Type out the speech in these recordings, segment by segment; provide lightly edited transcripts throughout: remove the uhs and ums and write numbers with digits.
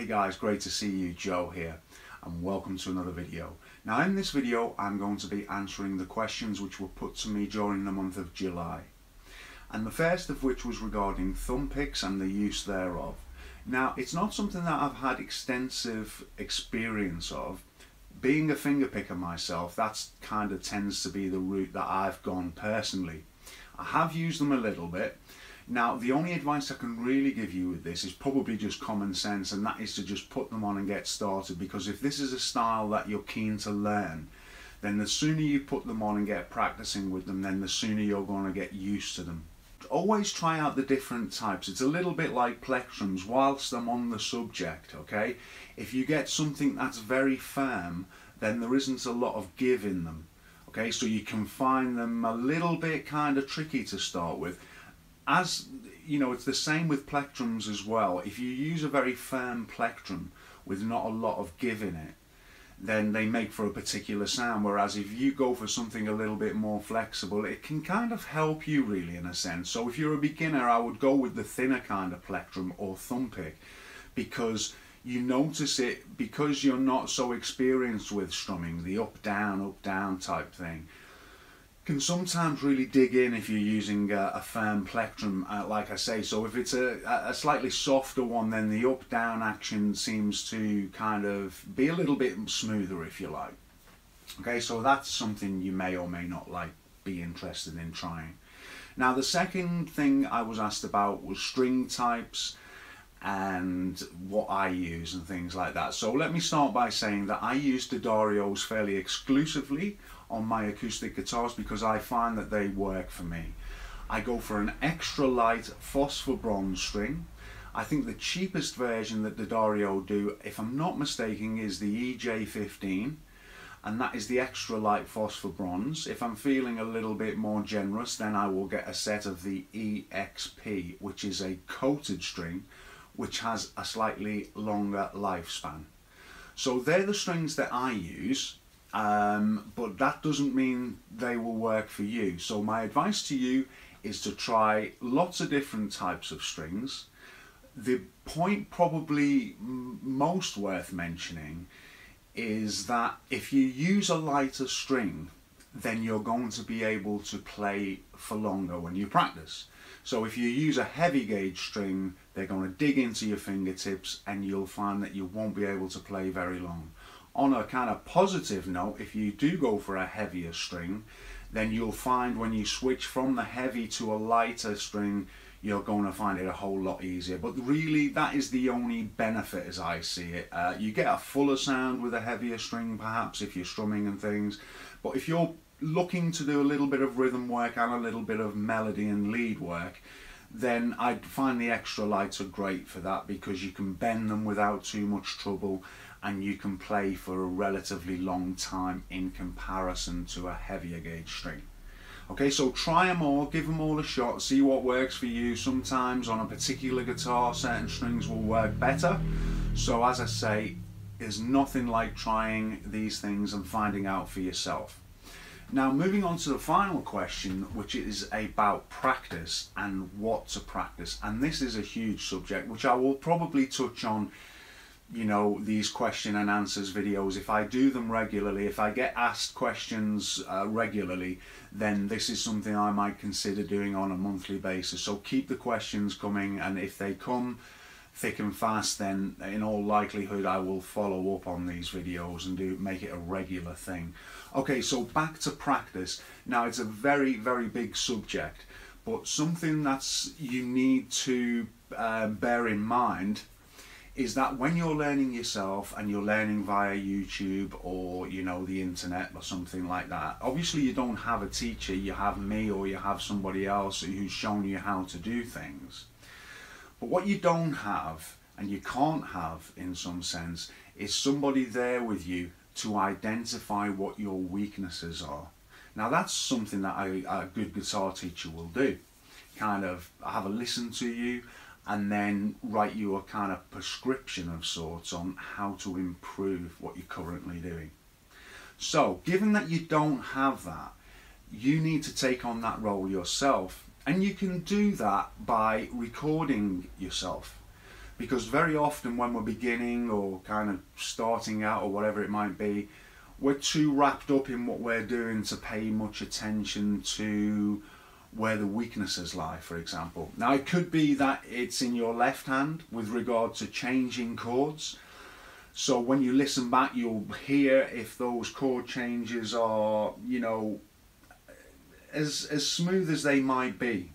Hey guys, great to see you, Joe here, and welcome to another video. Now in this video I'm going to be answering the questions which were put to me during the month of July. And the first of which was regarding thumb picks and the use thereof. Now it's not something that I've had extensive experience of. Being a finger picker myself, that kind of tends to be the route that I've gone personally. I have used them a little bit. Now the only advice I can really give you with this is probably just common sense, and that is to just put them on and get started, because if this is a style that you're keen to learn, then the sooner you put them on and get practicing with them, then the sooner you're going to get used to them. Always try out the different types. It's a little bit like plectrums whilst I'm on the subject, okay? If you get something that's very firm, then there isn't a lot of give in them, okay? So you can find them a little bit kind of tricky to start with. As you know, it's the same with plectrums as well. If you use a very firm plectrum with not a lot of give in it, then they make for a particular sound, whereas if you go for something a little bit more flexible, it can kind of help you really in a sense. So if you're a beginner, I would go with the thinner kind of plectrum or thumb pick, because you notice it, because you're not so experienced with strumming, the up down type thing can sometimes really dig in if you're using a firm plectrum, like I say. So if it's a slightly softer one, then the up down action seems to kind of be a little bit smoother, if you like. Okay, so that's something you may or may not be interested in trying. Now the second thing I was asked about was string types and what I use and things like that. So let me start by saying that I use D'Addarios fairly exclusively on my acoustic guitars because I find that they work for me. I go for an extra light phosphor bronze string. I think the cheapest version that D'Addario do, if I'm not mistaken, is the EJ15, and that is the extra light phosphor bronze. If I'm feeling a little bit more generous, then I will get a set of the EXP, which is a coated string which has a slightly longer lifespan. So they're the strings that I use. But that doesn't mean they will work for you. So my advice to you is to try lots of different types of strings. The point probably most worth mentioning is that if you use a lighter string, then you're going to be able to play for longer when you practice. So if you use a heavy gauge string, they're going to dig into your fingertips and you'll find that you won't be able to play very long. On a kind of positive note, if you do go for a heavier string, then you'll find when you switch from the heavy to a lighter string, you're going to find it a whole lot easier. But really, that is the only benefit as I see it. You get a fuller sound with a heavier string, perhaps, if you're strumming and things. But if you're looking to do a little bit of rhythm work and a little bit of melody and lead work, then I'd find the extra lights are great for that, because you can bend them without too much trouble and you can play for a relatively long time in comparison to a heavier gauge string. Okay, so try them all, give them all a shot, see what works for you. Sometimes on a particular guitar, certain strings will work better. So as I say, there's nothing like trying these things and finding out for yourself. Now moving on to the final question, which is about practice and what to practice. And this is a huge subject which I will probably touch on, you know, these question and answers videos. If I do them regularly, if I get asked questions regularly, then this is something I might consider doing on a monthly basis. So keep the questions coming, and if they come thick and fast, then in all likelihood I will follow up on these videos and make it a regular thing. Okay, so back to practice. Now it's a very, very big subject, but something that's you need to bear in mind is that when you're learning yourself and you're learning via YouTube or, you know, the internet or something like that, obviously you don't have a teacher, you have me or you have somebody else who's shown you how to do things. But what you don't have, and you can't have in some sense, is somebody there with you to identify what your weaknesses are. Now that's something that a good guitar teacher will do. Kind of have a listen to you and then write you a kind of prescription of sorts on how to improve what you're currently doing. So given that you don't have that, you need to take on that role yourself, and you can do that by recording yourself. because very often when we're beginning or kind of starting out or whatever it might be, we're too wrapped up in what we're doing to pay much attention to where the weaknesses lie, for example. Now it could be that it's in your left hand with regard to changing chords. So when you listen back, you'll hear if those chord changes are, you know, as smooth as they might be.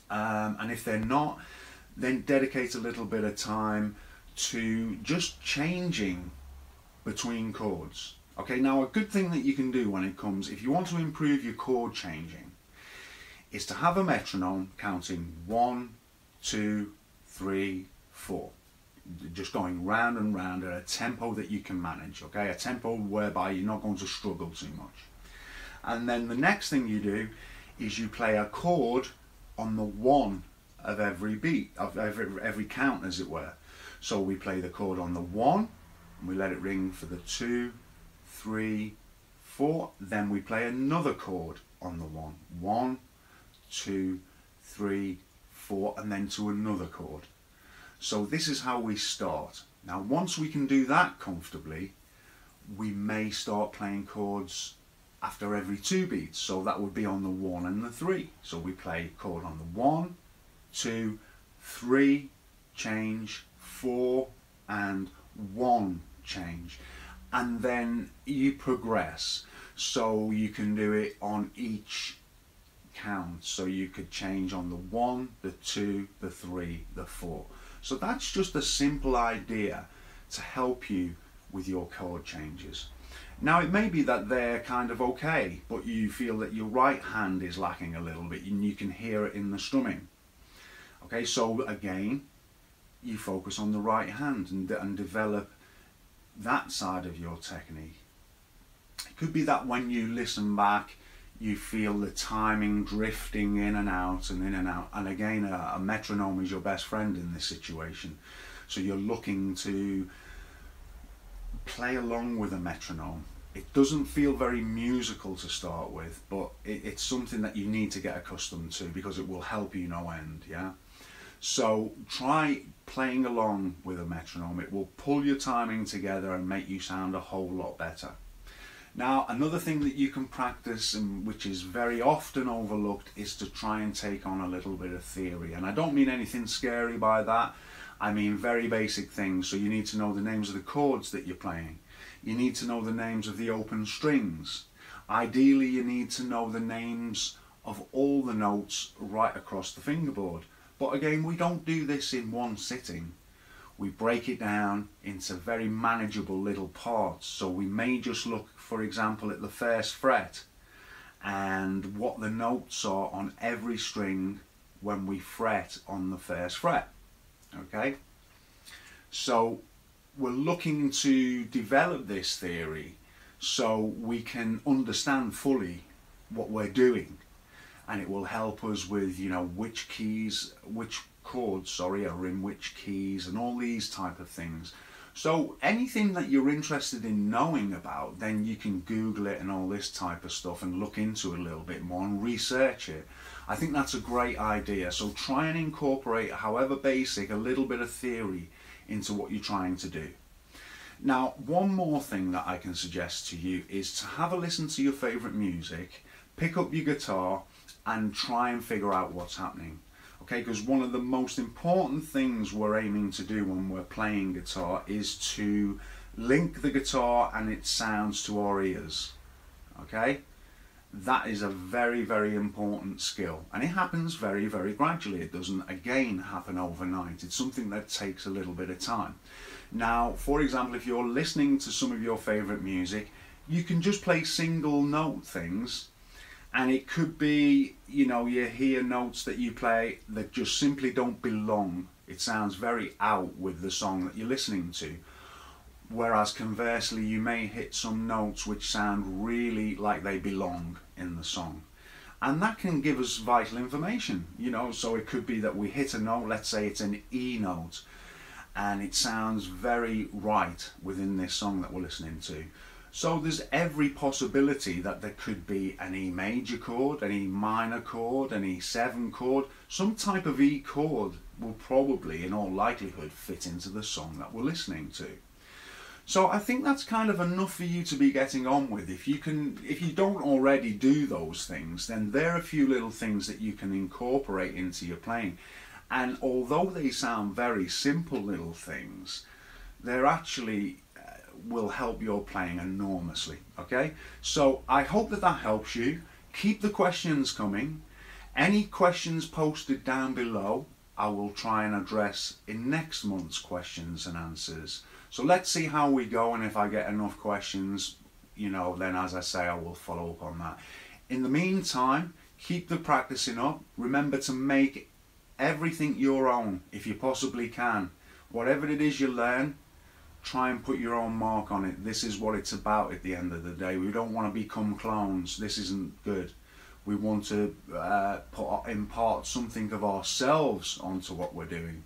And if they're not, then dedicate a little bit of time to just changing between chords. Okay, now a good thing that you can do when it comes, if you want to improve your chord changing, is to have a metronome counting 1, 2, 3, 4. Just going round and round at a tempo that you can manage, okay? A tempo whereby you're not going to struggle too much. And then the next thing you do is you play a chord on the 1 of every beat, of every count, as it were. So we play the chord on the 1, and we let it ring for the 2, 3, 4. Then we play another chord on the 1. 1, 2, 3, 4, and then to another chord. So this is how we start. Now once we can do that comfortably, we may start playing chords after every 2 beats. So that would be on the 1 and the 3. So we play chord on the 1, 2, 3, change, 4, and 1, change. And then you progress. So you can do it on each count. So you could change on the 1, the 2, the 3, the 4. So that's just a simple idea to help you with your chord changes. Now it may be that they're kind of okay, but you feel that your right hand is lacking a little bit and you can hear it in the strumming. Okay, so again, you focus on the right hand and develop that side of your technique. It could be that when you listen back, you feel the timing drifting in and out and in and out. And again, a metronome is your best friend in this situation. So you're looking to play along with a metronome. It doesn't feel very musical to start with, but it's something that you need to get accustomed to because it will help you no end, yeah? So try playing along with a metronome. It will pull your timing together and make you sound a whole lot better. Now, another thing that you can practice, and which is very often overlooked, is to try and take on a little bit of theory. And I don't mean anything scary by that. I mean very basic things. So you need to know the names of the chords that you're playing. You need to know the names of the open strings. Ideally, you need to know the names of all the notes right across the fingerboard. But again, we don't do this in one sitting. We break it down into very manageable little parts. So we may just look, for example, at the first fret and what the notes are on every string when we fret on the first fret. Okay? So we're looking to develop this theory so we can understand fully what we're doing, and it will help us with, you know, which chords are in which keys and all these type of things. So anything that you're interested in knowing about, then you can Google it and all this type of stuff and look into it a little bit more and research it. I think that's a great idea. So try and incorporate, however basic, a little bit of theory into what you're trying to do. Now, one more thing that I can suggest to you is to have a listen to your favourite music, pick up your guitar and try and figure out what's happening. Okay, because one of the most important things we're aiming to do when we're playing guitar is to link the guitar and its sounds to our ears. Okay, that is a very, very important skill, and it happens very, very gradually. It doesn't, again, happen overnight. It's something that takes a little bit of time. Now, for example, if you're listening to some of your favorite music, you can just play single note things. And it could be, you know, you hear notes that you play that just simply don't belong. It sounds very out with the song that you're listening to. Whereas conversely, you may hit some notes which sound really like they belong in the song. And that can give us vital information, you know. So it could be that we hit a note, let's say it's an E note, and it sounds very right within this song that we're listening to. So there's every possibility that there could be an E major chord, an E minor chord, an E7 chord. Some type of E chord will probably, in all likelihood, fit into the song that we're listening to. So I think that's kind of enough for you to be getting on with. If you don't already do those things, then there are a few little things that you can incorporate into your playing. And although they sound very simple little things, they're actually will help your playing enormously. Okay, so I hope that helps you. Keep the questions coming. Any questions posted down below, I will try and address in next month's questions and answers. So let's see how we go, and if I get enough questions, you know, then as I say, I will follow up on that. In the meantime, keep the practicing up. Remember to make everything your own if you possibly can. Whatever it is you learn, try and put your own mark on it. This is what it's about at the end of the day. We don't want to become clones. This isn't good. We want to impart something of ourselves onto what we're doing,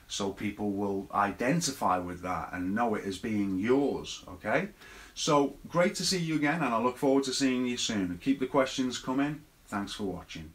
so people will identify with that and know it as being yours. Okay, so great to see you again, and I look forward to seeing you soon. Keep the questions coming. Thanks for watching.